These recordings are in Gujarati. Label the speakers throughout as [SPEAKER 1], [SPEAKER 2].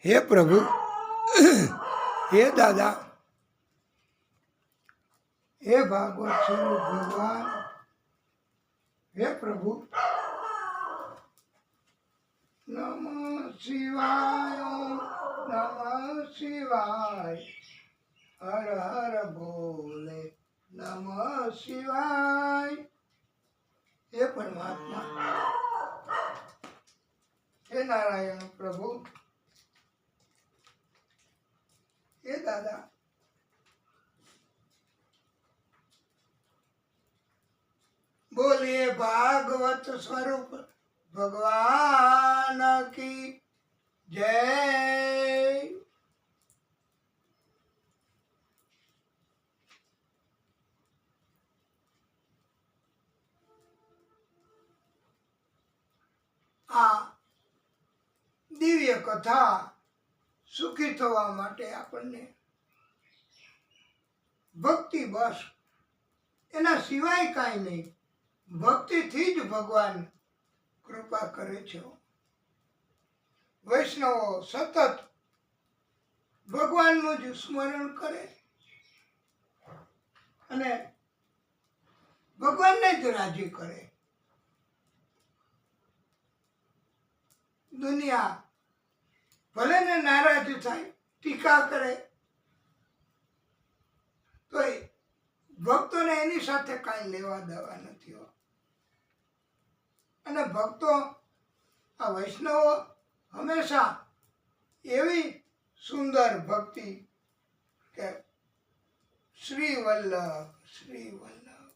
[SPEAKER 1] હે પ્રભુ, હે દાદા, હે ભાગવત સ્વરૂપ ભગવાન, હે પ્રભુ, નમઃ શિવાય, નમઃ શિવાય, હર હર બોલે, નમઃ શિવાય. હે પરમાત્મા, હે નારાયણ પ્રભુ, હે દાદા, બોલીએ ભાગવત સ્વરૂપ ભગવાન કી જય. આ દિવ્ય કથા સુખી થવા માટે આપણને ભક્તિ બસ, એના સિવાય કાંઈ નહીં. ભક્તિથી જ ભગવાન કૃપા કરે છે. વૈષ્ણવો સતત ભગવાનનું જ સ્મરણ કરે અને ભગવાનને જ રાજી કરે. દુનિયા ભલે ને નારાજ થાય, ટીકા કરે, તો ભક્તોને એની સાથે કાંઈ લેવા દેવા નથી. અને ભક્તો, આ વૈષ્ણવો હંમેશા એવી સુંદર ભક્તિ કે શ્રી વલ્લભ, શ્રી વલ્લભ,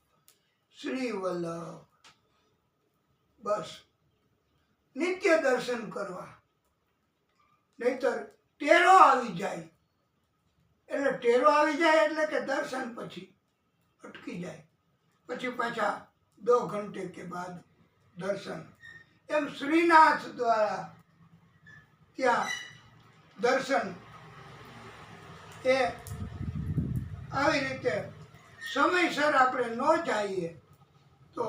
[SPEAKER 1] શ્રી વલ્લભ, બસ નિત્ય દર્શન કરવા. નહીતર ટેરો આવી જાય. એટલે ટેરો આવી જાય એટલે કે દર્શન પછી અટકી જાય, પછી પાછા 2 ઘંटे के बाद દર્શન. એમ શ્રીનાથ દ્વારા ત્યાં દર્શન એ આવી રીતે સમયસર આપણે ન જઈએ તો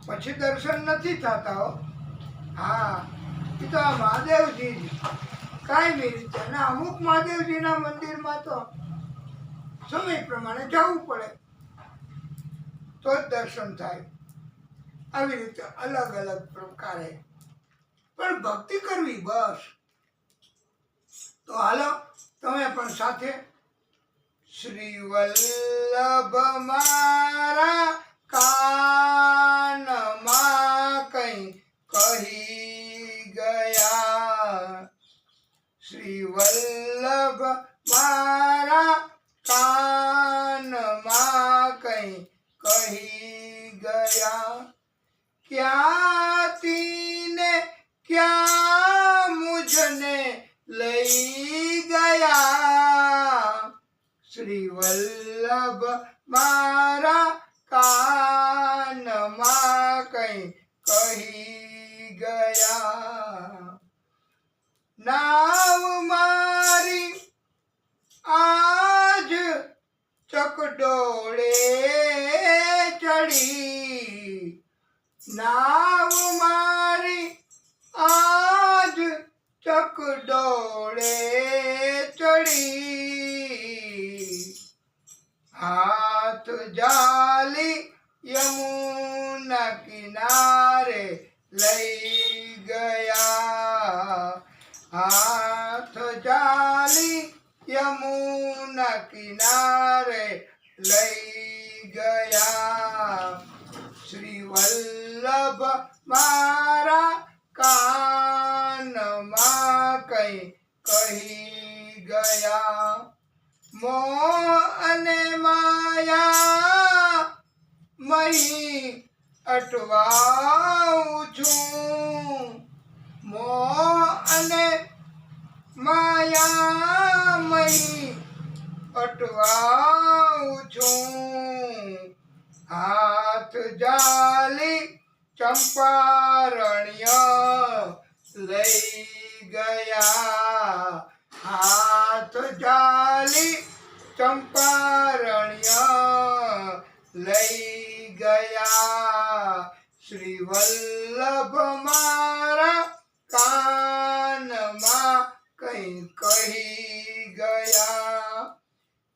[SPEAKER 1] પછી દર્શન નથી થતા. હો હા, એ તો આ મહાદેવજી કાયમી રીતે, અને અમુક મહાદેવજીના મંદિરમાં તો સમય પ્રમાણે જવું પડે તો જ દર્શન થાય. આવી રીતે અલગ અલગ પ્રકારે પણ ભક્તિ કરવી બસ. તો હાલો તમે પણ સાથે શ્રી વલ્લભ મારા કાનમાં કઈ કહી ગયા, શ્રી વલ્લભ મારા કાનમાં કઈ કહી ગયા. ક્યાંથી ને ક્યાં મુझने લઈ ગયા, શ્રી વલ્લભ મારા કાનમાં કઈ કહી ગયા. નાવ મારી આજ ચકડોળે ચડી, નાવ મારી આજ ચકડોળે ચડી. હાથ જાલી યમુના કિનારે લઈ ગયા, હાથ જાલી યમુના કિનારે લઈ ગયા. શ્રી વલ્લભ મારા કાનમાં કઈ કહી ગયા. મોહ અને માયા મહી અટવાઉં છું, મોહ અને માયા મહી અટવાઉં છું. હાથ જાલી ચંપારણ્ય લઈ ગયા, હાથ જાલી ચંપારણ્ય લઈ ગયા. શ્રી વલ્લભ મારા કાનમાં કઈ કહી ગયા.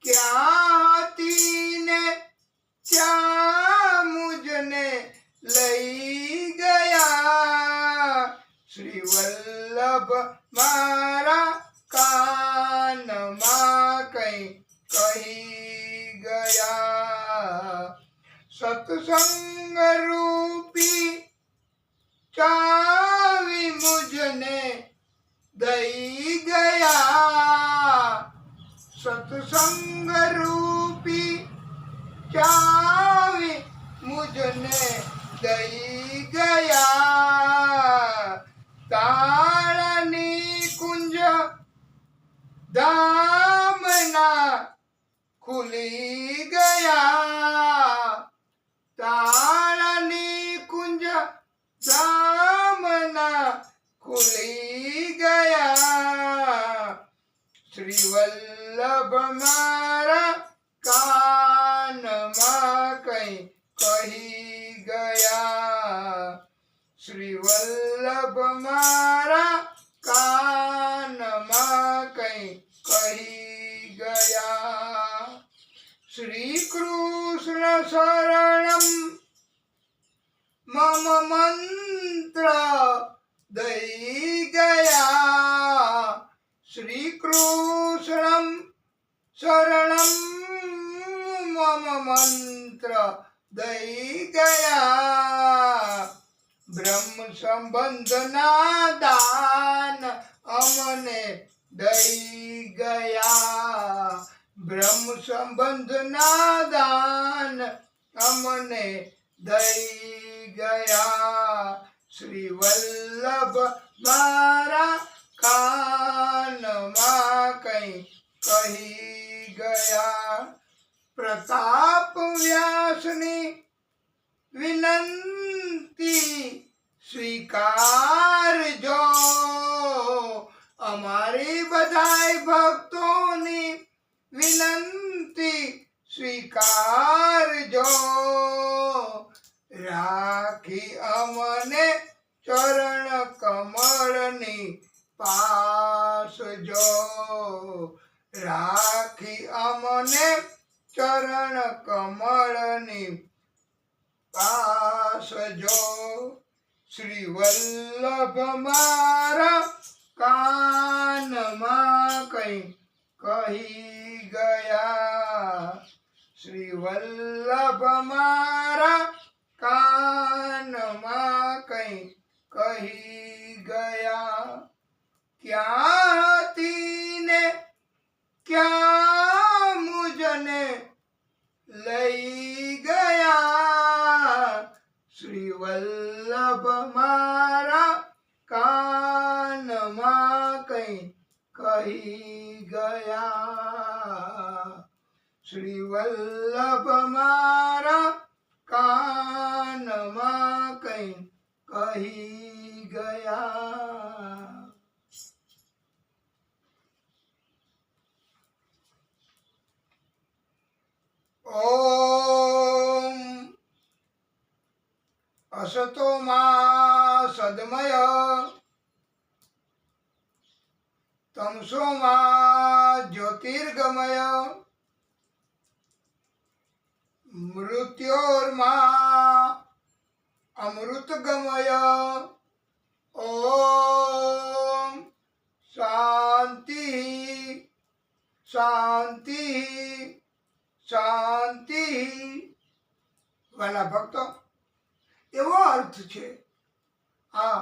[SPEAKER 1] ક્યાં હતી ને ક્યાં મુજને લઈ ગયા. શ્રી વલ્લભ મારા કાનમાં કઈ કહી ગયા. સત્સંગ રૂપી ચાવી મુજને દઈ ગયા. સત્સંગ રૂપી ચાવી મુજને દઈ ગયા. તાળની કુંજ ધામના ખુલી ગયા. તાળની કુંજ ધામના ખુલી ગયા. શ્રી વલ્લભ મારા કાનમાં કઈ કહી ગયા. શ્રી વલ્લભ મારા કાનમાં કઈ કહી ગયા. શ્રી કૃષ્ણ શરણમ મમ મંત્ર દઈ ગયા. શ્રી કૃષ્ણ શરણમ મમ મંત્ર દઈ ગયા. બ્રહ્મ સંબંધના દાન અમને દઈ ગયા. બ્રહ્મ સંબંધના દાન અમને દઈ ગયા. શ્રી વલ્લભ મારા કાનમાં કઈ કહી ગયા. પ્રતાપ વ્યાસની વિનંતી સ્વીકારજો. અમારી બધાય ભક્તોની વિનંતી સ્વીકારજો. રાખી અમને ચરણ કમળની પાસજો. રાખી અમને ચરણ કમળની પાસજો. શ્રી વલ્લભ મારા કાનમાં કઈ કહી ગયા. શ્રી વલ્લભ મારા કાનમાં કઈ કહી ગયા. ક્યાં હતી ને ક્યાં મુજને લઈ ગયા. શ્રી વલ્લભ મારા કાનમાં કઈ કહી ગયા. શ્રી વલ્લભ મારા કાનમાં કઈ કહી ગયા. ઓમ અસતો મા સદમય તમસો મા જ્યોતિર્ગમય મૃત્યોર્મા અમૃતગમય. ઓમ શાંતિ શાંતિ શાંતિ. વાલા ભક્તો, એવો અર્થ છે આ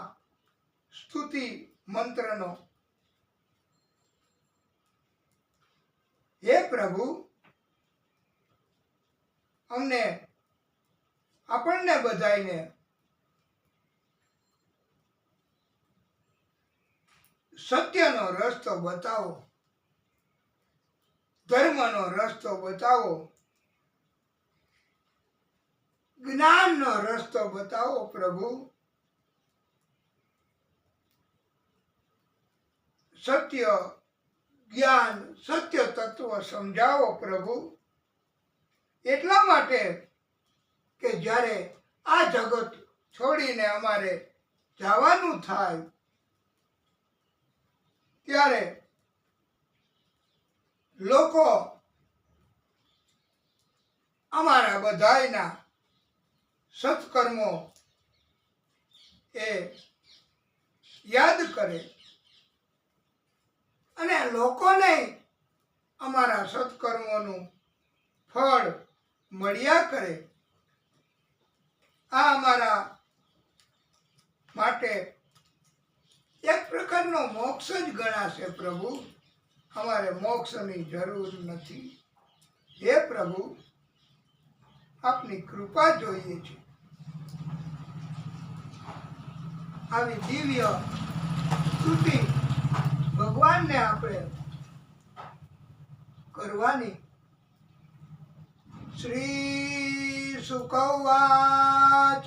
[SPEAKER 1] સ્તુતિ મંત્રનો. હે પ્રભુ, અમને આપણને બધાઈને સત્યનો રસ્તો બતાવો, ધર્મનો રસ્તો બતાવો, જ્ઞાનનો રસ્તો બતાવો પ્રભુ. સત્ય જ્ઞાન સત્ય તત્વ સમજાવો પ્રભુ. એટલા માટે કે જ્યારે આ જગત છોડીને અમારે જવાનું થાય ત્યારે લોકો અમારા બધાયના સત્કર્મો એ યાદ કરે અને લોકોને અમારા સત્કર્મોનું ફળ મળ્યા કરે. આ અમારા માટે એક પ્રકારનો મોક્ષ જ ગણાશે. પ્રભુ, અમારે મોક્ષની જરૂર નથી. હે પ્રભુ, આપની કૃપા જોઈએ છે. આવી દિવ્ય સ્તુતિ ભગવાનને આપણે કરવાની. શ્રી શુક ઉવાચ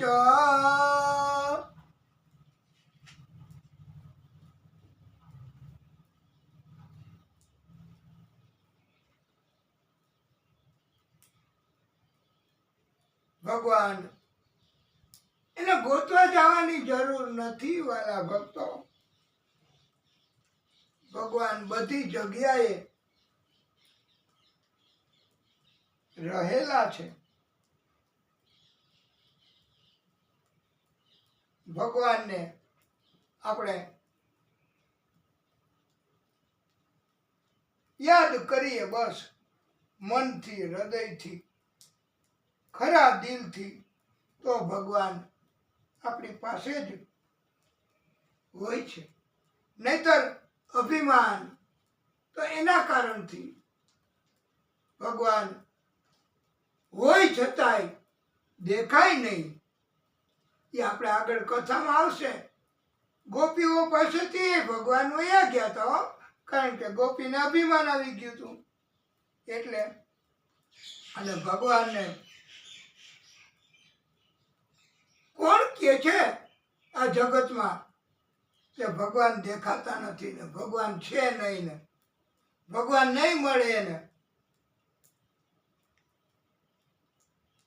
[SPEAKER 1] ભગવાન એને ગોતવા જવાની જરૂર નથી વાલા ભક્તો. ભગવાન બધી જગ્યાએ રહેલા છે. ભગવાનને આપણે યાદ કરીએ બસ, મનથી, હૃદયથી, ખરા દિલથી, તો ભગવાન આપણી પાસે જ હોય છે. નહીતર અભિમાન તો એના કારણથી ભગવાન હોય છતાંય દેખાય નહીં. એ આપણે આગળ કથામાં આવશે. ગોપીઓ પાસેથી ભગવાન વયા ગયા હતા, કારણ કે ગોપીને અભિમાન આવી ગયું હતું. એટલે અને ભગવાનને કોણ કહે છે આ જગતમાં કે ભગવાન દેખાતા નથી ને ભગવાન છે નહીં ને ભગવાન નહીં મળે ને?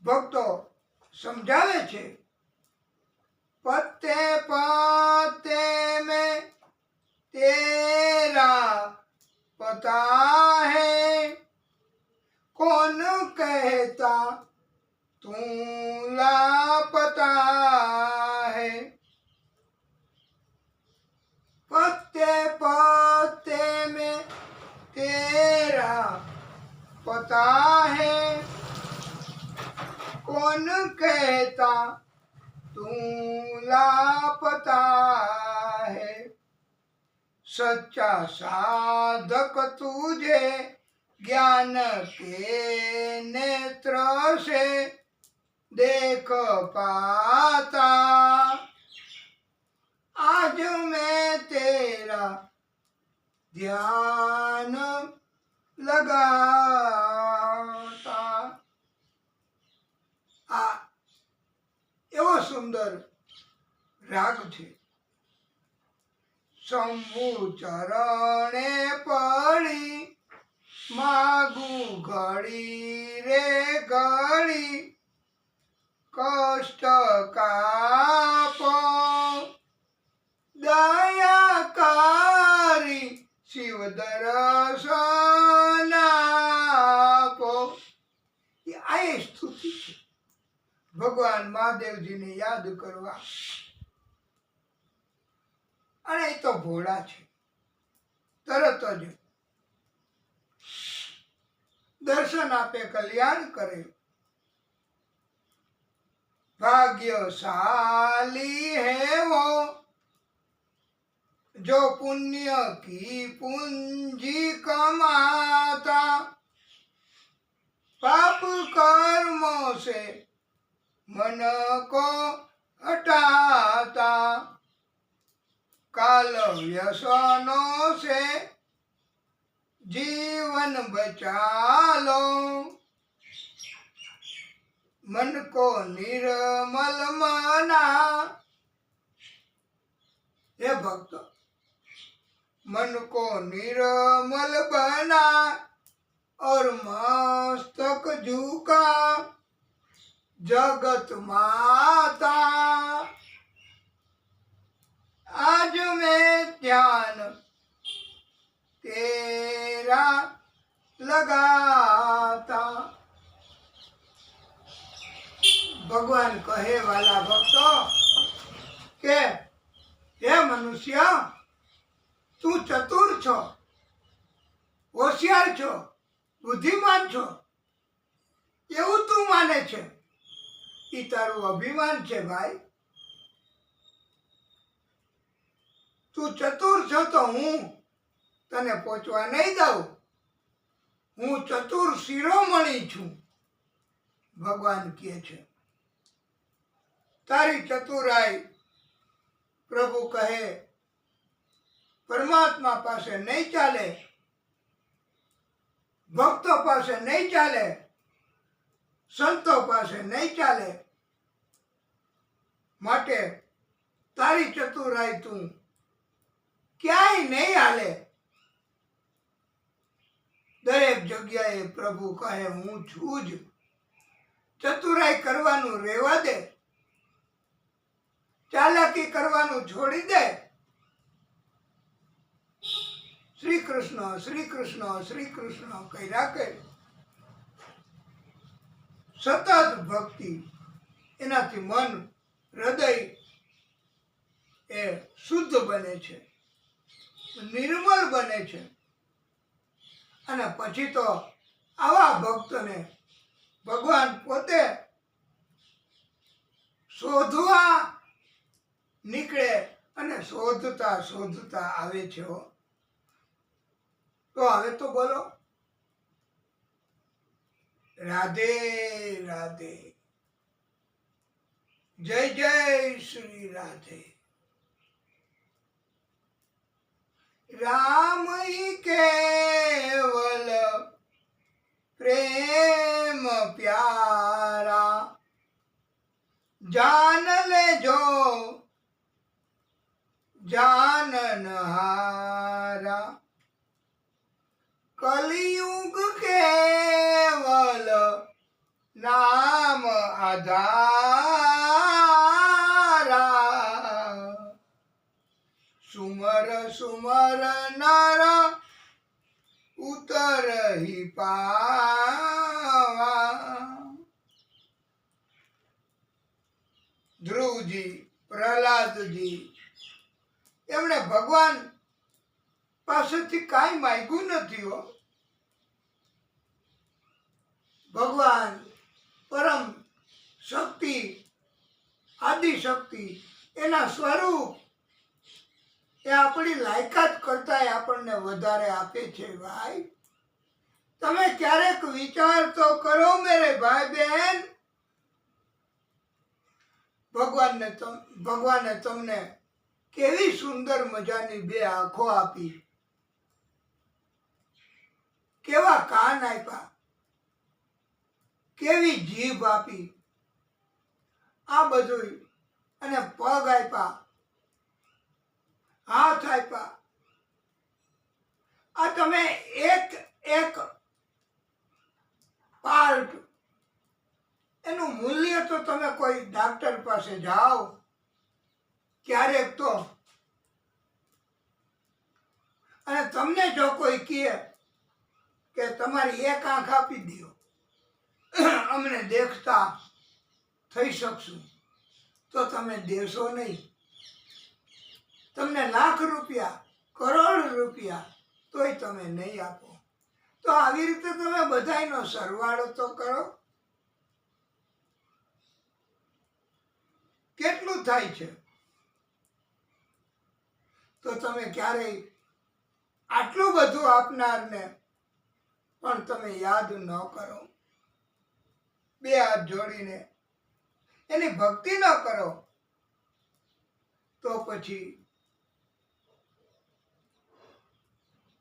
[SPEAKER 1] ભક્તો સમજાવે છે, પત્તે પત્તે में तेरा पता है, कौन कहता तू लापता है। पत्ते पत्ते में तेरा पता है, कौन कहता तू लापता है। सच्चा साधक तुझे ज्ञान के नेत्र से देख पाता, आज मैं तेरा ध्यान लगाता। આ એવો સુંદર રાગ છે. શંભુ ચરણે પડી માગુ ઘડી રે ઘડી, કષ્ટ કાપો દયાકારી શિવ દર્શન આપો. આ એ સ્તુતિ છે. ભગવાન મહાદેવજીને યાદ કરવા. અને એ તો ભોળા છે, તરત જ દર્શન આપે, કલ્યાણ કરે. भाग्यशाली है वो जो पुण्य की पूंजी कमाता, पाप कर्मों से मन को हटाता, काल व्यसनों से जीवन बचा लो, मन को निर्मल माना। हे भक्त, मन को निर्मल बना और मस्तक झुका जगत माता, आज मैं ध्यान तेरा लगाता। ભગવાન કહે વાલા ભક્તો કે હે મનુષ્ય, તું ચતુર છો, હોશિયાર છો, બુદ્ધિમાન છો એવું તું માને છે, એ તારું અભિમાન છે ભાઈ. તું ચતુર છો તો હું તને પહોંચવા નહીં દઉં. હું ચતુર શિરોમણી છું, ભગવાન કહે છે. તારી ચતુરાઈ પ્રભુ કહે પરમાત્મા પાસે નહીં ચાલે, ભક્તો પાસે નહીં ચાલે, સંતો પાસે નહીં ચાલે. માટે તારી ચતુરાઈ તું ક્યાંય નહીં હાલે. દરેક જગ્યાએ પ્રભુ કહે હું છું જ. ચતુરાઈ કરવાનું રહેવા દે, ચાલાકી કરવાનું છોડી દે. શ્રી કૃષ્ણ શ્રી કૃષ્ણ શ્રી કૃષ્ણ કર્યા કરે. સતત ભક્તિ, એનાથી મન હૃદય એ શુદ્ધ બને છે, નિર્મળ બને છે. અને પછી તો આવા ભક્તને ભગવાન પોતે શોધવા નીકળે અને શોધતા શોધતા આવે છે. તો હવે તો બોલો રાધે રાધે, જય જય શ્રી રાધે. राम ही केवल प्रेम प्यारा, जान ले जो जाननहारा. कलयुग केवल नाम आधारा. सुमर सुमर नर उतर ही पावा. ધ્રુવજી, પ્રહલાદજી એમણે ભગવાન પાસેથી કાંઈ માંગ્યું નથી હો. ભગવાન પરમ શક્તિ, આદિ શક્તિ, એના સ્વરૂપ એ આપણી લાયકાત કરતા આપણને વધારે આપે છે ભાઈ. તમે ક્યારેક વિચાર તો કરો મેરે ભાઈ બહેન. ભગવાને તમને કેવી સુંદર મજાની બે આંખો આપી, કેવા કાન આપ્યા, કેવી જીભ આપી, આ બધું, અને પગ આપ્યા, હાથ આપ્યા. આ તમે એક એક પાર્ટ, એનું મૂલ્ય તો તમે કોઈ ડાક્ટર પાસે જાઓ ક્યારેક તો, અને તમને જો કોઈ કહે કે તમારી એક આંખ આપી દો, અમને દેખતા થઈ શકશું, તો તમે દેશો નહીં. તમને લાખ રૂપિયા, કરોડ રૂપિયા, તોય તમે નહીં આપો. તો આવી રીતે તમે બધાયનો સરવાળો તો કરો. કેટલું થાય છે? તો તમે ક્યારેય આટલું બધું આપનારને પણ તમે યાદ ન કરો. બે હાથ જોડીને એની ભક્તિ ન કરો, તો પછી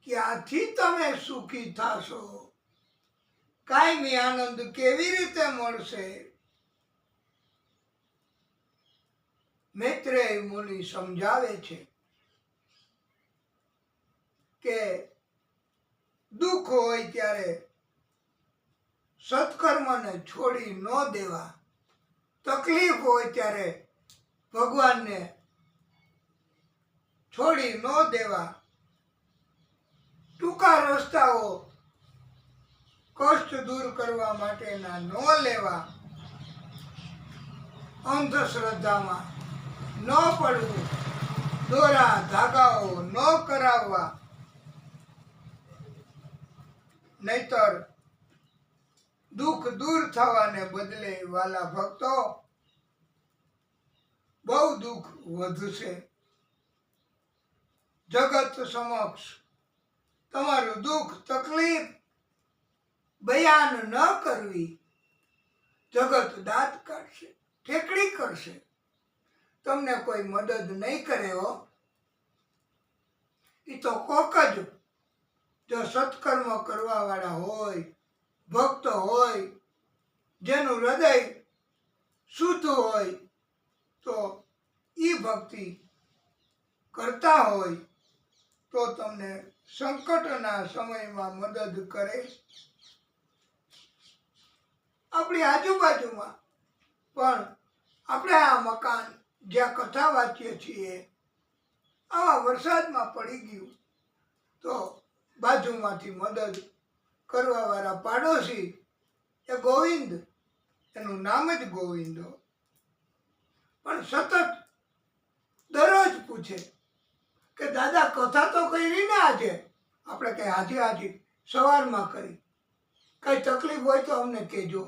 [SPEAKER 1] ક્યાંથી તમે સુખી થશો? કાયમી આનંદ કેવી રીતે મળશે? મૈત્રેય મુનિ સમજાવે છે કે દુઃખ હોય ત્યારે સત્કર્મને છોડી ન દેવા. તકલીફ હોય ત્યારે ભગવાનને છોડી ન દેવા. રસ્તાઓ કષ્ટ દૂર કરવા માટેના ન લેવા, અંધશ્રદ્ધામાં ન પડવું, દોરા ધાગાઓ ન કરાવવા, નહીતર દુઃખ દૂર થવાને બદલે વાલા ભક્તો બહુ દુઃખ વધશે. જગત સમક્ષ તમારું દુઃખ તકલીફ બયાન ન કરવી. જગત દાંત કાઢશે, ઠેકડી કરશે, તમને કોઈ મદદ નહીં કરે હો. એ તો કોક જ જો સત્કર્મ કરવા વાળા હોય, ભક્ત હોય, જેનું હૃદય શુદ્ધ હોય, તો એ ભક્તિ કરતા હોય તો તમને સંકટના સમયમાં મદદ કરે. આપણી આજુબાજુમાં પણ આપણે આ મકાન જ્યાં કથા વાંચીએ છીએ, આવા વરસાદમાં પડી ગયું તો બાજુમાંથી મદદ કરવા વાળા પાડોશી એ ગોવિંદ, એનું નામ જ ગોવિંદ, પણ સતત દરરોજ પૂછે કે દાદા કથા તો કરી ને આજે, આપણે કઈ હાજી હાજી સવારમાં કરી, કઈ તકલીફ હોય તો અમને કહેજો.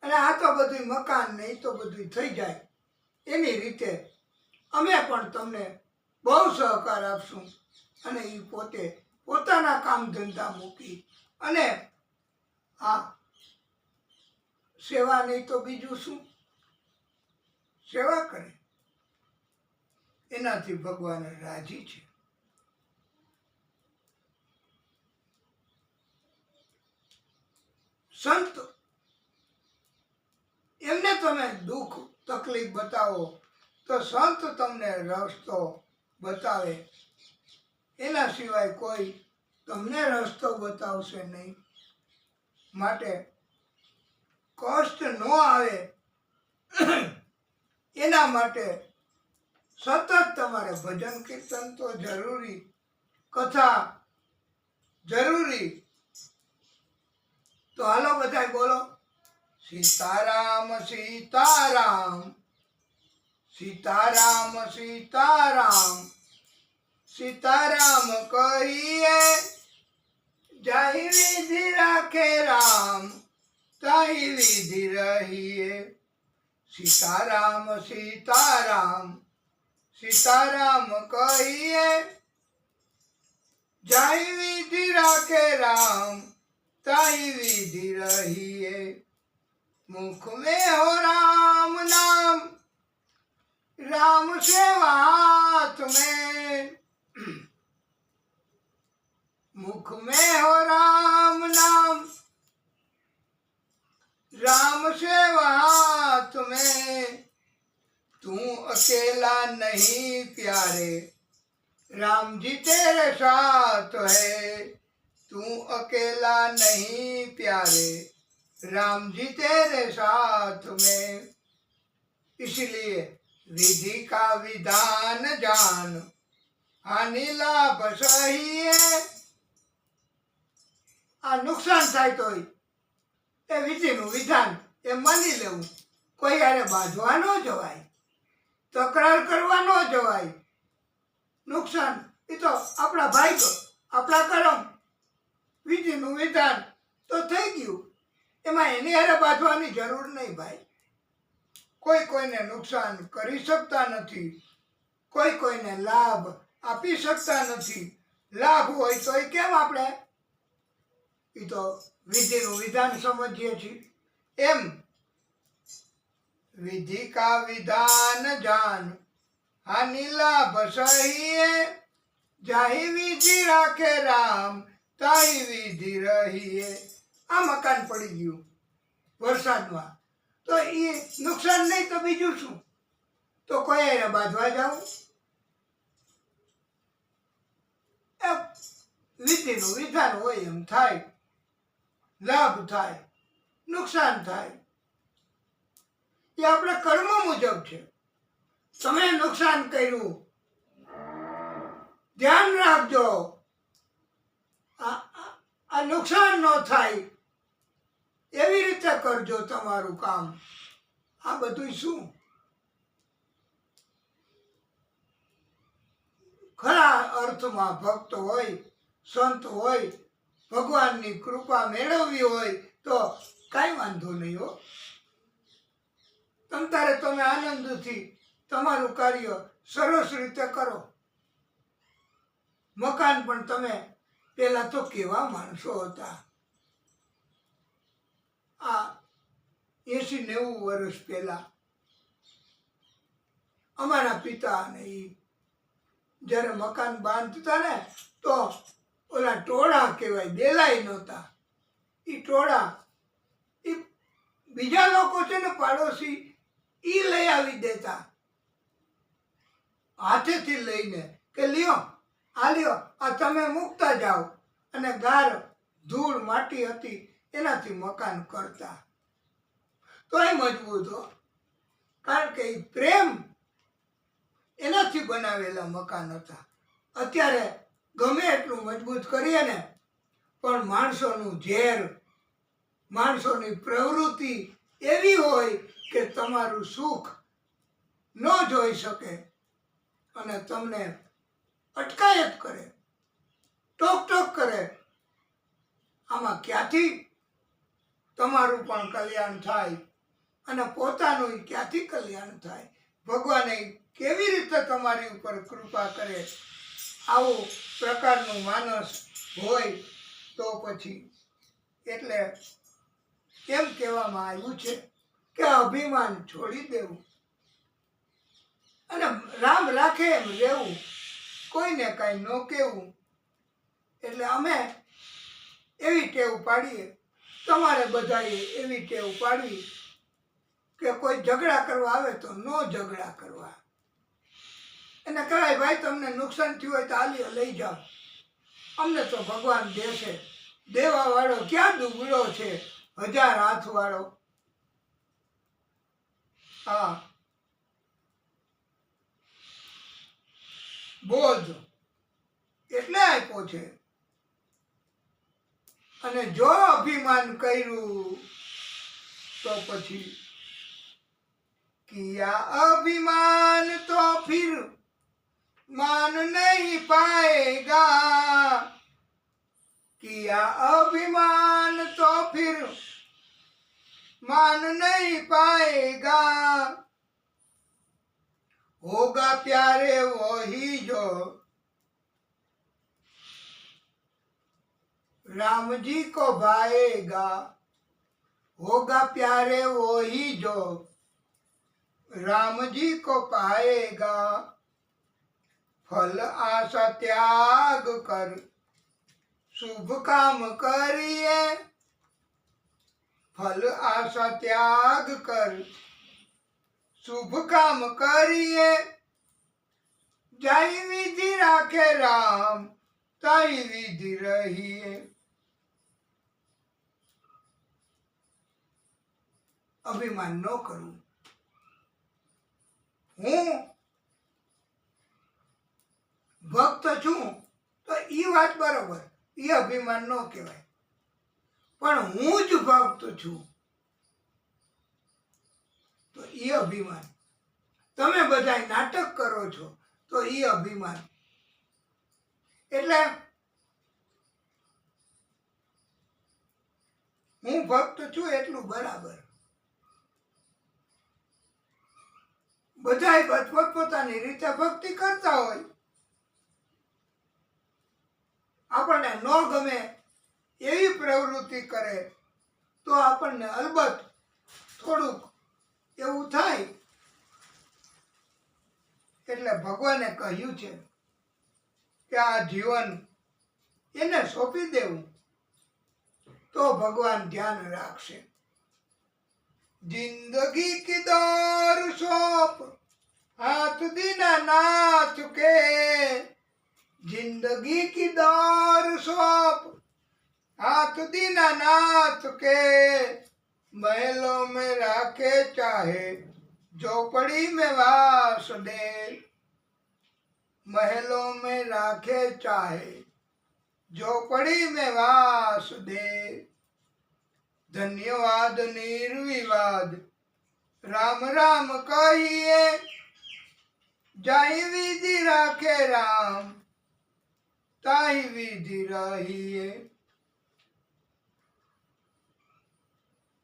[SPEAKER 1] અને આ તો બધું મકાન ને એ તો બધું થઈ જાય, એની રીતે અમે પણ તમને બહુ સહકાર આપશું. અને એ પોતે પોતાના કામ ધંધા મૂકી અને આ સેવા નહીં તો બીજું શું, સેવા કરે. એનાથી ભગવાન રાજી છે. સંત એમને તમે દુઃખ તકલીફ બતાવો તો સંત તમને રસ્તો બતાવે, એના સિવાય કોઈ તમને રસ્તો બતાવશે નહીં. માટે કષ્ટ ન આવે એના માટે સતત તમારે ભજન કીર્તન તો જરૂરી, કથા જરૂરી. તો હાલો બધા બોલો સીતારામ સીતારામ, સીતારામ સીતારામ, સીતારામ કહીએ જય વિધિ રાખે રામ, તાહી વિધિ રહીએ. સીતારામ સીતારામ, સીતારામ કહીએ જય વિધિ રાખે રામ, તાહી વિધિ રહીએ. मुख में हो राम नाम, राम सेवा हाथ में. मुख में हो राम नाम, राम सेवा हाथ में. तू अकेला नहीं प्यारे, राम जी तेरे साथ है. तू अकेला नहीं प्यारे, राम जी तेरे साथ में. इसलिए विधि का विधान जान, हानि लाभ सही है. આ નુકસાન થાય તો એ વિધિનું વિધાન એ માની લેવું. કોઈ હારે બાંધવા ન જવાય, તકરાર કરવા ન જવાય. નુકસાન એ તો આપણા ભાગ્ય, આપણા કરમ. વિધિનું વિધાન તો થઈ ગયું, એમાં એની હારે બાંધવાની જરૂર નહીં ભાઈ. કોઈ કોઈને નુકસાન કરી શકતા નથી, કોઈ કોઈને લાભ આપી શકતા નથી. લાભ હોય તો એ કેમ આપણે એ તો વિધિનું વિધાન સમજીએ છીએ. એમ વિધિ કા વિધાન જાન, હાનિ લાભ સહીએ. જાહી વિધિ રાખે રામ, તાહી વિધિ રહીએ. આ મકાન પડી ગયું વરસાદમાં તો એ નુકસાન નહીં તો બીજું શું? તો કોઈ એને બાંધવા જાવ, વિધિનું વિધાન હોય એમ થાય. લાભ થાય, નુકસાન થાય, એ આપણા કર્મ મુજબ છે. તમે નુકસાન કર્યું, ધ્યાન રાખજો. નુકસાન ન થાય એવી રીતે કરજો તમારું કામ. આ બધું શું? ખરા અર્થમાં ભક્ત હોય, સંત હોય, ભગવાનની કૃપા મેળવવી હોય તો કાંઈ વાંધો નહીં હો. તમતારે તમે આનંદથી તમારું કાર્ય સરસ રીતે કરો. મકાન પણ તમે પેલા તો કેવા માણસો હતા. આ 80-90 વર્ષ પહેલા અમારા પિતા અને ઈ જ્યારે મકાન બાંધતા ને તો ઓલા ટોળા કહેવાય, બેલાય નહોતા. ઈ ટોળા ઈ બીજા લોકો છે ને પાડોશી ઈ લઈ આવી દેતા હાથેથી લઈને કે લ્યો આ લ્યો આ તમે મૂકતા જાઓ, અને ગાર ધૂળ માટી હતી એનાથી મકાન કરતા. તો એ મજબૂત હો, કારણ કે ઈ પ્રેમ એનાથી બનાવેલા મકાન હતા. અત્યારે ગમે એટલું મજબૂત કરીએ ને પણ માણસોનું ઝેર, માણસોની પ્રવૃત્તિ એવી હોય કે તમારું સુખ ન જોઈ શકે અને તમને અટકાયત કરે, ટોક ટોક કરે. આમાં ક્યાંથી તમારું પણ કલ્યાણ થાય અને પોતાનું ક્યાંથી કલ્યાણ થાય? ભગવાને કેવી રીતે તમારી ઉપર કૃપા કરે? આવું પ્રકારનું માનસ હોય તો પછી એટલે એમ કહેવામાં આવ્યું છે કે અભિમાન છોડી દેવું અને રામ રાખે એમ રહેવું, કોઈને કાંઈ ન કહેવું. એટલે અમે એવી ટેવ પાડીએ, તમારે બધાએ એવી ટેવ પાડવી કે કોઈ ઝઘડા કરવા આવે તો ન ઝઘડા કરવા. એને કહેવાય ભાઈ તમને નુકસાન થયું હોય તો હાલી લઈ જાઓ, અમને તો ભગવાન દેશે. દેવા વાળો ક્યાં દુબળો છે, 1000 હાથ વાળો. હા, બોધ એટલે આપ્યો છે. અને જો અભિમાન કર્યું તો પછી કિયા અભિમાન તો ફિર मान नहीं पाएगा, किया अभिमान तो फिर मान नहीं पाएगा, होगा प्यारे वही जो राम जी को भाएगा, होगा प्यारे वही जो राम जी को पाएगा, फल आशा त्याग कर शुभ काम करिए, फल आशा त्याग कर शुभ काम करिए, जाई विधि राखे राम ताई विधि रहिए. અભિમાન ન કરવું. હું ભક્ત છું તો એ વાત બરોબર, એ અભિમાન ન કહેવાય. પણ હું જ ભક્ત છું તો એ અભિમાન. તમે બધા નાટક કરો છો તો એ અભિમાન. એટલે હું ભક્ત છું એટલું બરાબર. બધા પોતપોતાની રીતે ભક્તિ કરતા હોય. આપણને ન ગમે એવી પ્રવૃત્તિ કરે તો આપણને અલબત્ત થોડુંક એવું થાય. એટલે ભગવાને કહ્યું છે કે આ જીવન એને સોંપી દેવું તો ભગવાન ધ્યાન રાખશે. जिंदगी की दौर सौंप हाथ दीनानाथ के, जिंदगी की दौर सौंप हाथ दीनानाथ के, महलों में राखे चाहे झोपड़ी में वास दे, महलों में राखे चाहे झोपड़ी में वास दे। धन्यवाद निर्विवाद राम राम कहिए, जाहि विधि राखे राम ताहि विधि रहिए।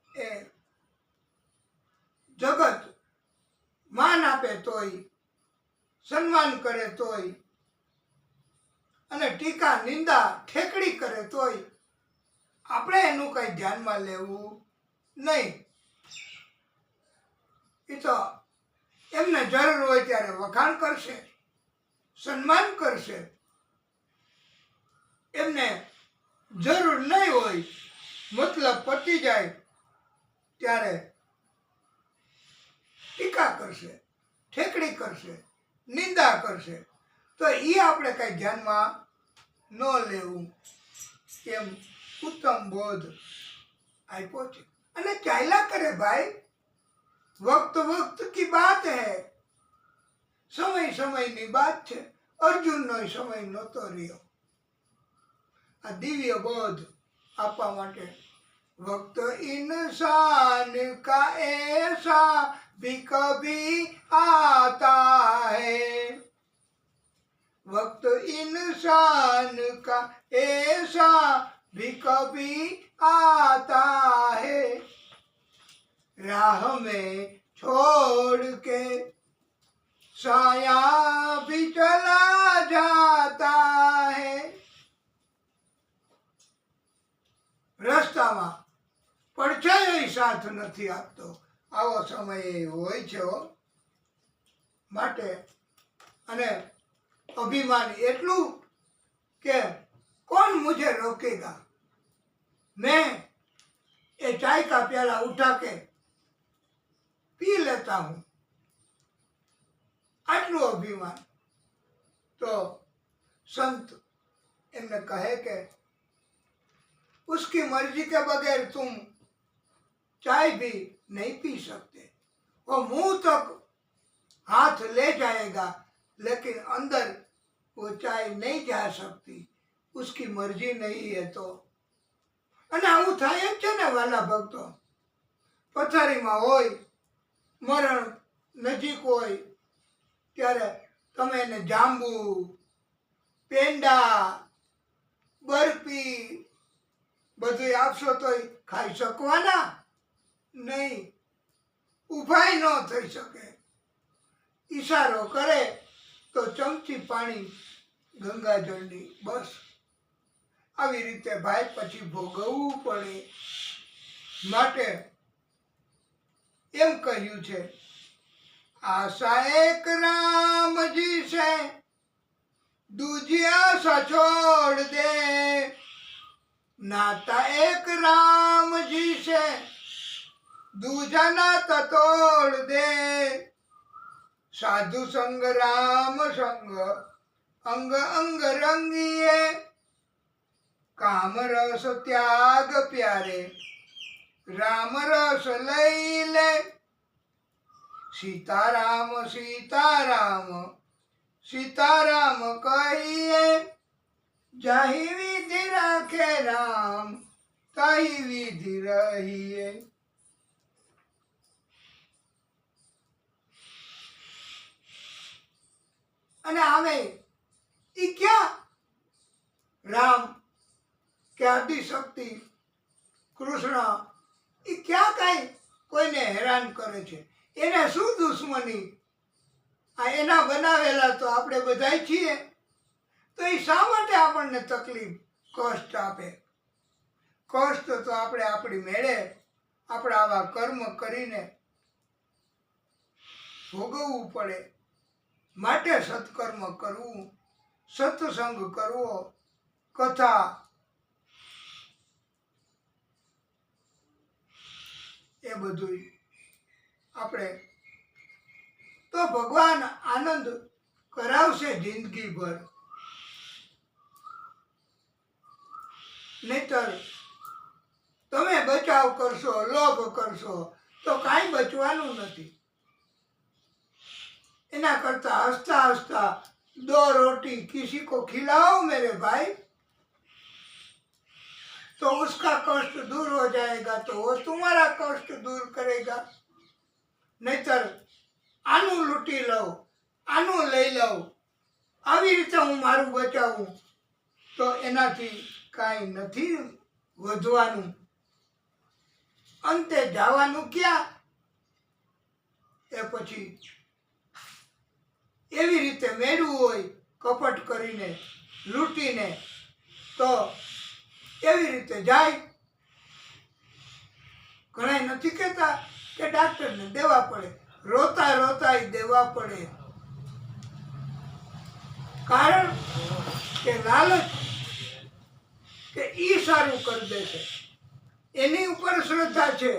[SPEAKER 1] એ જગત માન આપે તોય, સન્માન કરે તોય, અને ટીકા નિંદા ઠેકડી કરે તોય આપણે એનું કઈ ધ્યાનમાં લેવું નહીં. એ તો એમને જરૂર હોય ત્યારે વખાણ કરશે, સન્માન કરશે. એમને જરૂર નહીં હોય, મતલબ પતી જાય ત્યારે ટીકા કરશે, ઠેકડી કરશે, નિંદા કરશે. તો એ આપણે કઈ ધ્યાનમાં ન લેવું, એમ ઉત્તમ બોધ આપ્યો છે. અને ચાલ્યા કરે ભાઈ, વક્ત વક્ત કી બાત હૈ. સમય સમયની બાત છે. અર્જુનનો સમય નહોતો રહ્યો આ દિવ્ય બોધ આપવા માટે. वक्त इंसान का ऐसा भी कभी आता है, वक्त इंसान का ऐसा भी कभी आता है, राह में छोड़ के साया भी चला जाता है. રસ્તામાં પડછાયો સાથ નથી આપતો, આવો સમય હોય છે. માટે અને અભિમાન એટલું કે કોણ મુझे રોકેગા, मैं ये चाय का प्याला उठा के पी लेता हूँ, આટલું અભિમાન. તો સંત એમને કહે કે उसकी मर्जी के बगैर तुम चाय भी नहीं पी सकते. वो मुंह तक हाथ ले जाएगा लेकिन अंदर वो चाय नहीं जा सकती, उसकी मर्जी नहीं है. तो અને આવું થાય જ છે ને વાલા ભક્તો. પથારીમાં હોય, મરણ નજીક હોય ત્યારે તમે એને જાંબુ, પેંડા, બરફી બધું આપશો તોય ખાઈ શકવાના નહીં, ઊભાઈ ન થઈ શકે. ઈશારો કરે તો ચમચી પાણી ગંગાજળની, બસ. આવી રીતે ભાઈ પછી ભોગવવું પડે. માટે એમ કહ્યું છે, આશા એક રામજી છે, દૂજી આશા છોડ દે. नाता एक राम जी से दूजा नाता तोड़ दे. साधु संग राम संग अंग अंग रंगिए. काम रस त्याग प्यारे राम रस लई ले. सीताराम सीताराम सीताराम कहिए, जाहि विधि राखे राम ताहि विधि रहिए. અને હવે ઈ ક્યાં રામ કે આદિશક્તિ કૃષ્ણ ઈ ક્યાં કાંઈ કોઈને હેરાન કરે છે? એને શું દુશ્મની? આ એના બનાવેલા તો આપણે બધાય છીએ. તો એ શા માટે આપણને તકલીફ, કષ્ટ આપે? કષ્ટ તો આપણે આપણી મેળે આપણા આવા કર્મ કરીને ભોગવવું પડે. માટે સત્કર્મ કરવું, સત્સંગ કરવો, કથા એ બધું આપણે તો ભગવાન આનંદ કરાવશે જિંદગીભર. નહીતર તમે બચાવ કરશો, લોભ કરશો તો કાંઈ બચવાનું નથી. એના કરતા હસતા હસતા દો રોટી કિસી કો ખિલાઓ મેરે ભાઈ, कष्ट दूर हो जाएगा तो वो तुम्हारा कष्ट दूर करेगा। नहींतर आनु लूटी लो, आनु लई लो, આવી રીતે હું મારું બચાવું તો એનાથી કાંઈ નથી વધવાનું, અંતે જવાનું ક્યાં? એ પછી એવી રીતે મેળવું હોય કપટ કરીને લૂંટીને તો એવી રીતે જાય. ઘણા નથી કહેતા કે ડાક્ટરને દેવા પડે, રોતા રોતા દેવા પડે. કારણ કે લાલચ કે ઈ સારું કરી દેશે, એની ઉપર શ્રદ્ધા છે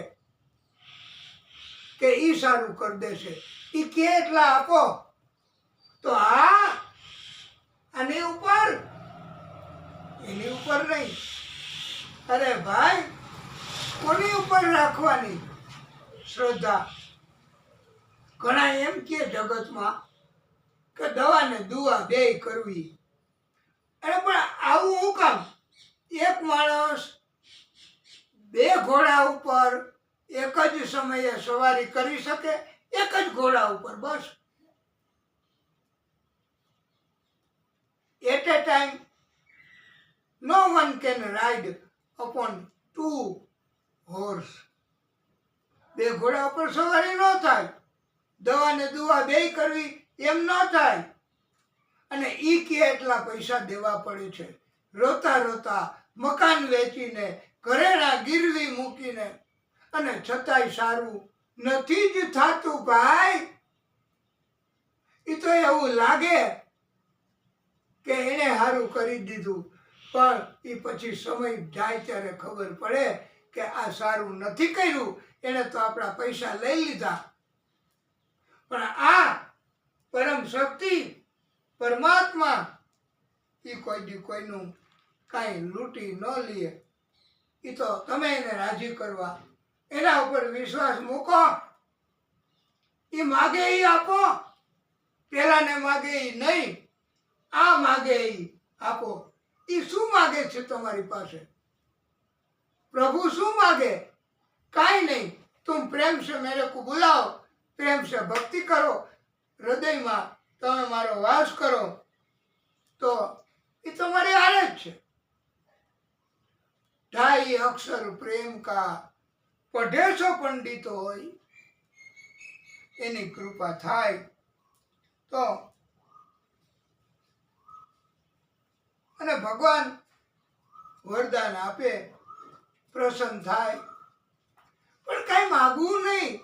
[SPEAKER 1] કે ઈ સારું કરી દેશે. ઈ કે એટલા આપો તો આની ઉપર, એની ઉપર નહીં. અરે ભાઈ, કોની ઉપર રાખવાની શ્રદ્ધા? ઘણા એમ કે જગતમાં કે દવા ને દુઆ બેય કરવી. અને પણ આવું હું કામ? એક માણસ બે ઘોડા ઉપર એક જ સમયે સવારી કરી શકે, એક જ ઘોડા ઉપર, બસ. At a time no one can ride upon 2 horse. બે ઘોડા ઉપર સવારી ન થાય. દવા ને દુઆ બેય કરવી એમ ન થાય. અને ઈ કે એટલા પૈસા દેવા પડે છે, રોતા રોતા મકાન વેચીને, ઘરેણા ગીરવી મૂકીને, અને છતાંય સારું નથી જ થાતું. ભાઈ, ઈ તો એવું લાગે કે એને સારું કરી દીધું, પણ ઈ પછી સમય જાય ત્યારે ખબર પડે કે આ સારું નથી કર્યું, એને તો આપણા પૈસા લઈ લીધા. પણ આ પરમ શક્તિ પરમાત્મા ઈ કોઈ દી કોઈનું કાંઈ લૂંટી ન લે. ઈ તો તમે એને રાજી કરવા, એના ઉપર વિશ્વાસ મૂકો. ઈ માગે ઈ આપો, પેલાને માગે ઈ નહીં, આ માગે ઈ આપો. ઈ શું માગે છે તમારી પાસે? પ્રભુ શું માગે? કાંઈ નહીં. तुम प्रेम से मेरे को बुलाओ, प्रेम से भक्ति करो, हृदयમાં તમે મારો વાસ કરો તો એ તમારી હારે જ છે. 2.5 અક્ષર પ્રેમ કા પઢે છો પંડિતો હોય, એની કૃપા થાય તો. અને ભગવાન વરદાન આપે, પ્રસન્ન થાય. પણ કાંઈ માગવું નહીં,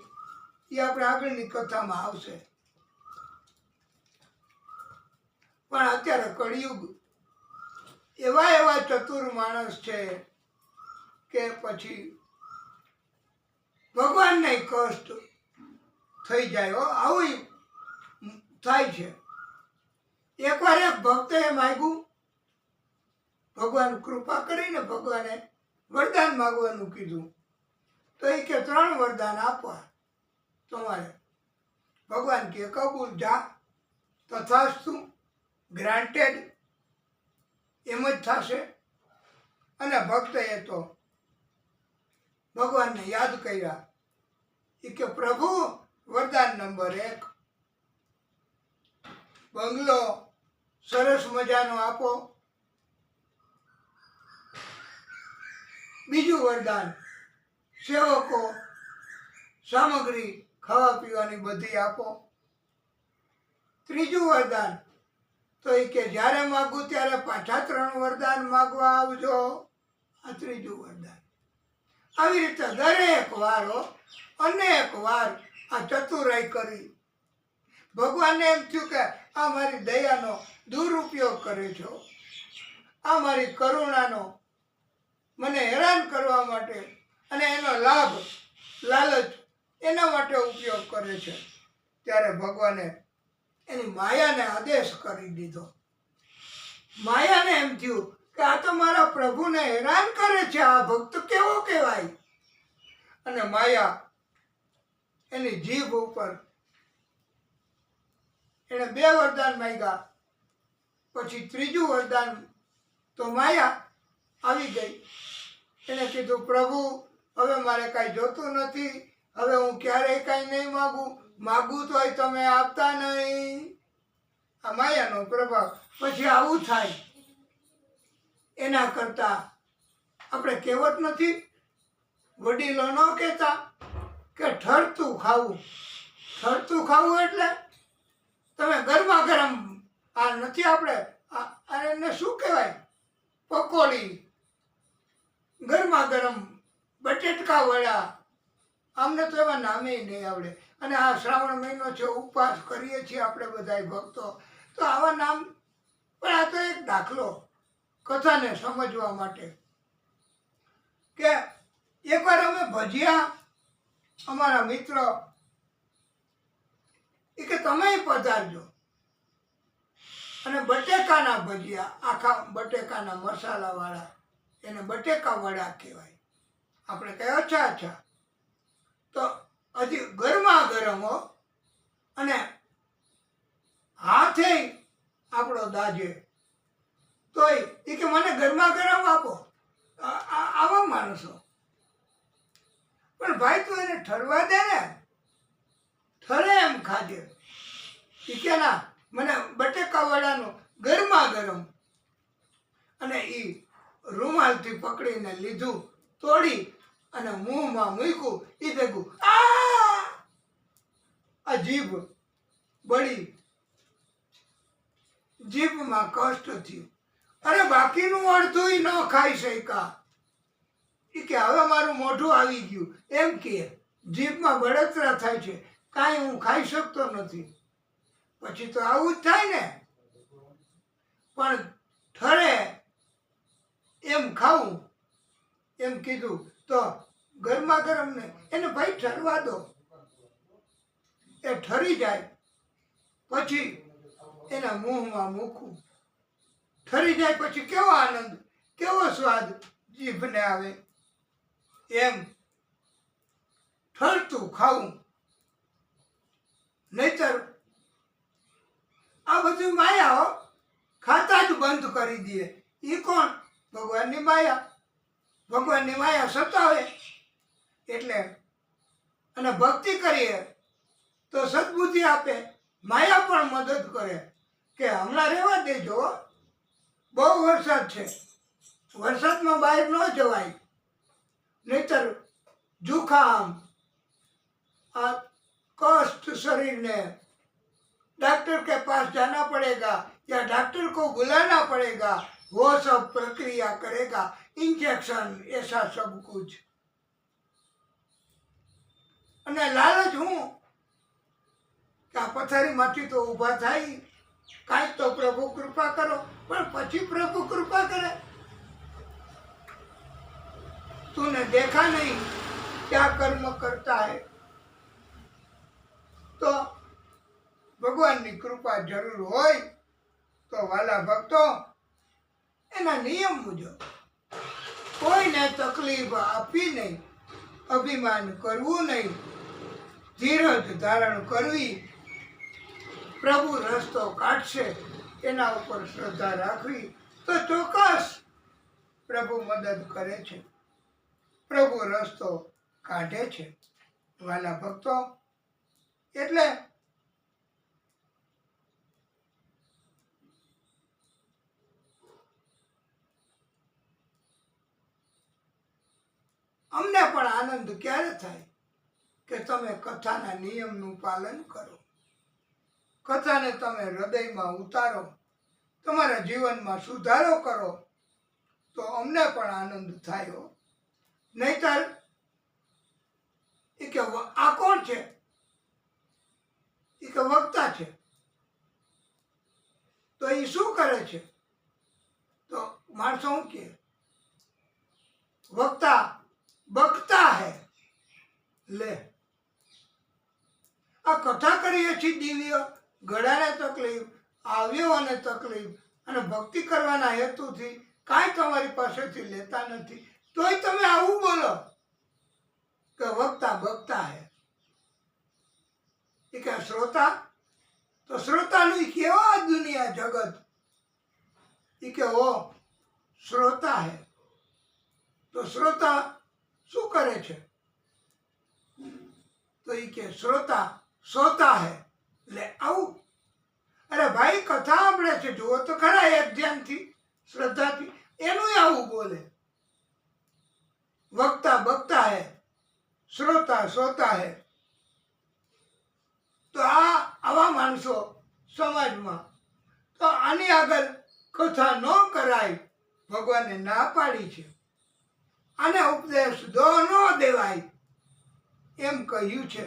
[SPEAKER 1] એ આપણે આગળની કથામાં આવશે. પણ અત્યારે કળિયુગ એવા ચતુર માણસ છે કે પછી ભગવાનને કષ્ટ થઈ જાય. આવું થાય છે. એકવાર એક ભક્તે માગ્યું, ભગવાન કૃપા કરીને ભગવાને વરદાન માગવાનું કીધું. તો એ કે 3 વરદાન આપવા તમારે. ભગવાન કે કબૂલ, જા, તથાસ્તુ, ગ્રાન્ટેડ, એમ જ થશે. અને ભક્તએ તો ભગવાનને યાદ કર્યા. એ કે પ્રભુ, વરદાન નંબર 1, બંગલો સરસ મજાનો આપો. બીજું વરદાન, સેવકો, સામગ્રી, ખાવા પીવાની બધી આપો. ત્રીજું વરદાન તો એ કે જ્યારે માગું ત્યારે પાછા 3 વરદાન માગવા આવજો. આ ત્રીજું વરદાન. આવી રીતે દરેક વારો અનેક વાર આ ચતુરાઈ કરી. ભગવાનને એમ થયું કે આ મારી દયાનો દુરુપયોગ કરે છો, આ મારી કરુણાનો મને હેરાન કરવા માટે અને એનો લાભ, લાલચ એના માટે ઉપયોગ કરે છે. ત્યારે ભગવાને એની માયાને આદેશ કરી દીધો. માયાને એમ થયું કે આ તો મારા પ્રભુને હેરાન કરે છે, આ ભક્ત કેવો કહેવાય. અને માયા એની જીભ ઉપર એને 2 વરદાન માંગ્યા. પછી ત્રીજું વરદાન તો માયા આવી ગઈ એને કીધું પ્રભુ હવે મારે કાંઈ જોતું નથી, હવે હું ક્યારેય કાંઈ નહીં માગું તોય તમે આપતા નહીં. આ માયાનો પ્રભાવ. પછી આવું થાય. એના કરતા આપણે કહેવત નથી, વડીલો ન કહેતા કે ઠરતું ખાવું. ઠરતું ખાવું એટલે તમે ગરમા ગરમ આ નથી, આપણે એને શું કહેવાય, પકોડી, ગરમા ગરમ બટેટકા વડા, અમને તો એવા નામે નહીં આવડે. અને આ શ્રાવણ મહિનો છે, ઉપવાસ કરીએ છીએ આપણે બધાય ભક્તો, તો આવા નામ. પણ આ તો એક દાખલો કથાને સમજવા માટે કે એકવાર અમે ભજીયા, અમારા મિત્ર એ કે તમે પધારજો, અને બટેકાના ભજીયા, આખા બટેકાના મસાલાવાળા, એને બટેકા વડા કહેવાય. આપણે કહે અચ્છા અચ્છા. તો હજી ગરમા ગરમ હો, અને હાથે આપણો દાજે, તોય એ કે મને ગરમા ગરમ આપો. આવા માણસો. પણ ભાઈ તું એને ઠરવા દે ને, ઠરે એમ ખાજે. એ કે ના, મને બટેકા વડાનું ગરમા ગરમ. અને એ રૂમાલથી પકડીને લીધું, તોડી અને મોંમાં મૂક્યું. એ ભેગું આ જીભ બળી, જીભમાં કષ્ટ થયું. અરે બાકીનું અડધું ન ખાઈ શક્યા. એ કે હવે મારું મોઢું આવી ગયું, એમ કે જીભમાં બળતરા થાય છે, કાંઈ હું ખાઈ શકતો નથી. પછી તો આવું જ થાય ને. પણ ઠરે એમ ખાવું એમ કીધું તો ગરમા ગરમ ને એને ભાઈ ઠરવા દો. એ ઠરી જાય પછી એના મોંમાં મૂકવું. ઠરી જાય પછી કેવો આનંદ, કેવો સ્વાદ જીભને આવે. એમ ઠરતું ખાવું. નહીતર આ બધું માયા ખાતા જ બંધ કરી દે. એ કોણ? ભગવાનની માયા. ભગવાનની માયા સતાવે એટલે. અને ભક્તિ કરીએ તો સદબુદ્ધિ આપે, માયા પણ મદદ કરે કે હમણાં રહેવા દેજો, બહુ વરસાદ છે, વરસાદમાં બહાર ન જવાય, નહીતર जुकाम, कष्ट शरीर ने डॉक्टर के पास जाना पड़ेगा या डॉक्टर को बुलाना पड़ेगा, वो सब प्रक्रिया करेगा, इंजेक्शन ऐसा सब कुछ. અને લાલચ હું કે આ પથારીમાંથી તો ઊભા થાય, કાંઈક તો પ્રભુ કૃપા કરો. પણ પછી પ્રભુ કૃપા કરે, तूने देखा नहीं क्या कर्म करता है. तो ભગવાનની કૃપા જરૂર હોય તો વાલા ભક્તો એના નિયમ મુજબ કોઈને તકલીફ આપવી નહીં, અભિમાન કરવું નહીં, ધીરજ ધારણ કરવી, પ્રભુ રસ્તો કાઢશે એના ઉપર શ્રદ્ધા રાખવી તો ચોક્કસ પ્રભુ મદદ કરે છે, પ્રભુ રસ્તો કાઢે છે. વાલા ભક્તો, એટલે અમને પણ આનંદ ક્યારે થાય કે તમે કથાના નિયમનું પાલન કરો, કથાને તમે હૃદયમાં ઉતારો, તમારા જીવનમાં સુધારો કરો, તો અમને પણ આનંદ થાય. નહીતર એ કે આ કોણ છે? એ કે વક્તા છે. તો એ શું કરે છે? તો માણસો શું કે વક્તા બકતા હે. લે, આ કથા કરીએ છીએ દિવ્ય, ગળાને તકલીફ, આવ્યોને તકલીફ, અને ભક્તિ કરવાના હેતુથી કાંઈ તમારી પાસેથી લેતા નથી, તોય તમે આવું બોલો કે વક્તા બકતા હે. એ કે શ્રોતા, તો શ્રોતાનું કેવા દુનિયા જગત. એ કે ઓ શ્રોતા હે, તો તો શ્રોતા શું કરે છે? તો એ કે શ્રોતા સોતા હે. એટલે આવું, અરે ભાઈ કથા સાંભળે છે, જુઓ તો ખરા એક ધ્યાનથી, શ્રદ્ધાથી, એનું આવું બોલે. વક્તા બકતા હે, શ્રોતા સોતા હે. તો આવા માણસો સમાજમાં, તો આની આગળ કથા ન કરાય, ભગવાને ના પાડી છે. આને ઉપદેશ દો ન દેવાય એમ કહ્યું છે.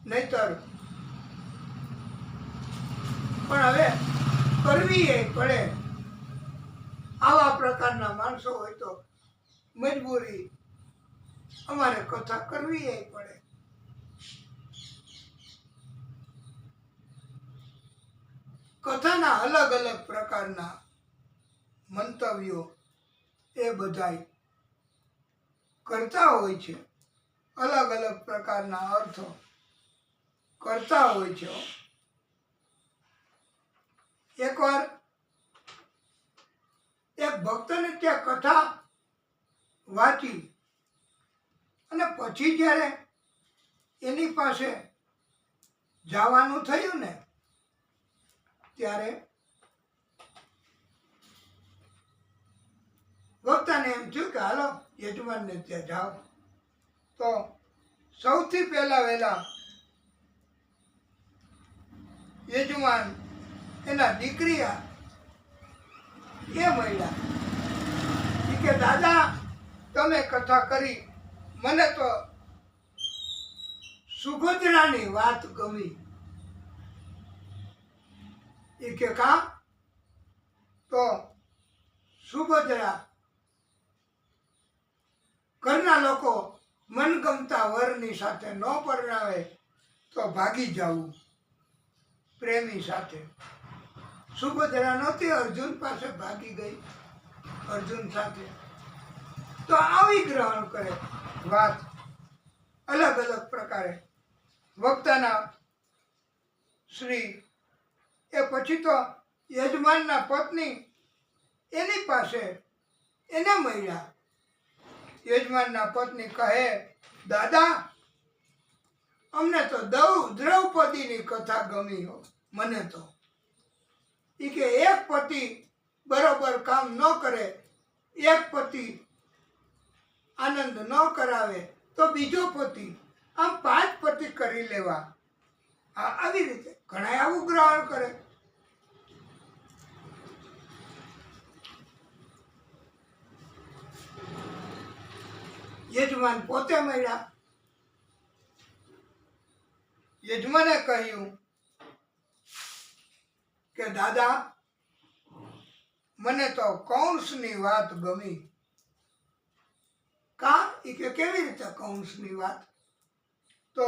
[SPEAKER 1] નહીતર પણ હવે કરવી એ પડે. આવા પ્રકારના માણસો હોય તો મજબૂરી અમારે કથા કરવી એ પડે. કથાના અલગ અલગ પ્રકારના મંતવ્યો એ બધાય કરતા હોય છે, અલગ અલગ પ્રકારના અર્થો કરતા હોય છે. એકવાર એક ભક્તને ત્યાં કથા વાંચી અને પછી જ્યારે એની પાસે જવાનું થયું ને, ત્યારે વક્તાને એમ થયું કે હાલો યજમાનને ત્યાં જાઓ. તો સૌથી વહેલા યજમાન એના દીકરીયા એ મળ્યા. એ કે દાદા તમે કથા કરી, મને તો સુભદ્રાની વાત ગમી. એ કે કા? તો સુભદ્રા ઘરના લોકો મનગમતા વરની સાથે ન પરણાવે તો ભાગી જવું પ્રેમી સાથે. સુભદ્રા નહોતી, અર્જુન પાસે ભાગી ગઈ અર્જુન સાથે. તો આવી ગ્રહણ કરે વાત અલગ અલગ પ્રકારે. વક્તાના શ્રી એ પછી તો યજમાનના પત્ની એની પાસે એને મળ્યા. યજમાનના પત્ની કહે દાદા અમને તો દ્રૌપદીની કથા ગમી હો. મને તો એ કે એક પતિ બરોબર કામ ન કરે, એક પતિ આનંદ ન કરાવે તો બીજો પતિ, આમ 5 પતિ કરી લેવા. આવી રીતે ઘણા આવું ગ્રહણ કરે. યજમાન પોતે મળ્યા. યજમાને કહ્યું કે દાદા મને તો કૌંસની વાત ગમી. કા? એ કે કેવી રીતે કૌંસની વાત? તો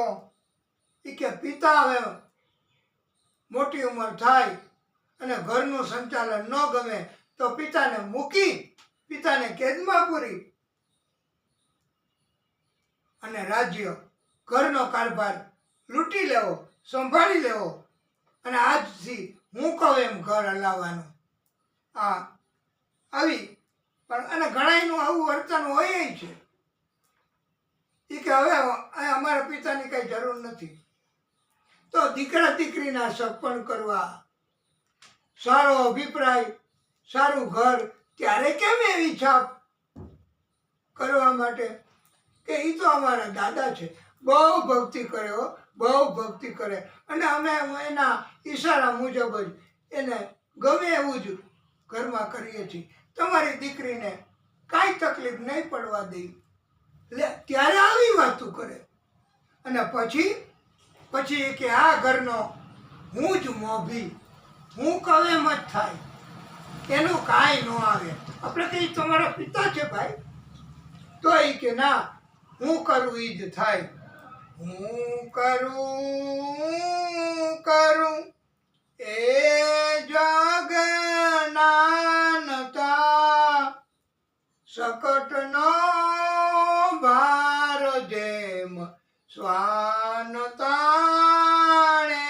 [SPEAKER 1] એ કે પિતા હવે મોટી ઉંમર થાય અને ઘરનું સંચાલન ન ગમે તો પિતાને મૂકી, પિતાને કેદમાં પૂરી અને રાજ્ય ઘરનો કારભાર લૂંટી લેવો, સંભાળી લેવો અને આજથી હું કહું એમ ઘર હલાવવાનું. આવી પણ અને ઘણાયનું આવું વર્તન હોય છે. એ કે હવે અમારા પિતાની કઈ જરૂર નથી. તો દીકરા દીકરીના સગપણ કરવા, સારો અભિપ્રાય, સારું ઘર, ત્યારે કેમ એવી છાપ કરવા માટે કે એ તો અમારા દાદા છે, બહુ ભક્તિ કરે હો, બહુ ભક્તિ કરે અને અમે એના ઈશારા મુજબ જ એને ગમે એવું જ ઘરમાં કરીએ છીએ. તમારી દીકરીને કાંઈ તકલીફ નહીં પડવા દઈ. એટલે ત્યારે આવી વાતું કરે. અને પછી કે આ ઘરનો હું જ મોભી, હું કહું એમ જ થાય, એનું કાંઈ ન આવે. આપણે કહીએ તમારા પિતા છે ભાઈ, તો એ કે ના હું કરું એ જ થાય. હું કરું એ જગનાનતા, શકટનો ભાર જેમ શ્વાન તાણે.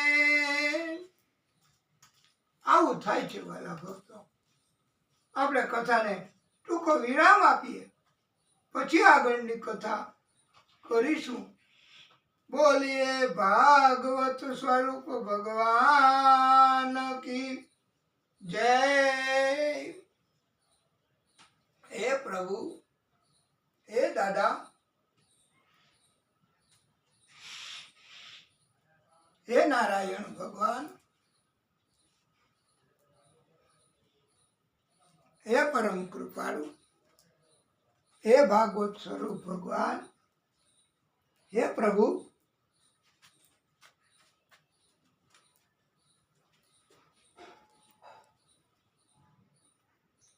[SPEAKER 1] આવું થાય છે વાલા ભક્તો. આપણે કથાને ટૂંકો વિરામ આપીએ, પછી આગળની કથા કરીશું. બોલીએ ભાગવત સ્વરૂપ ભગવાન કી જય. હે પ્રભુ, હે દાદા, હે નારાયણ ભગવાન, હે પરમ કૃપાળુ, હે ભાગવત સ્વરૂપ ભગવાન, હે પ્રભુ,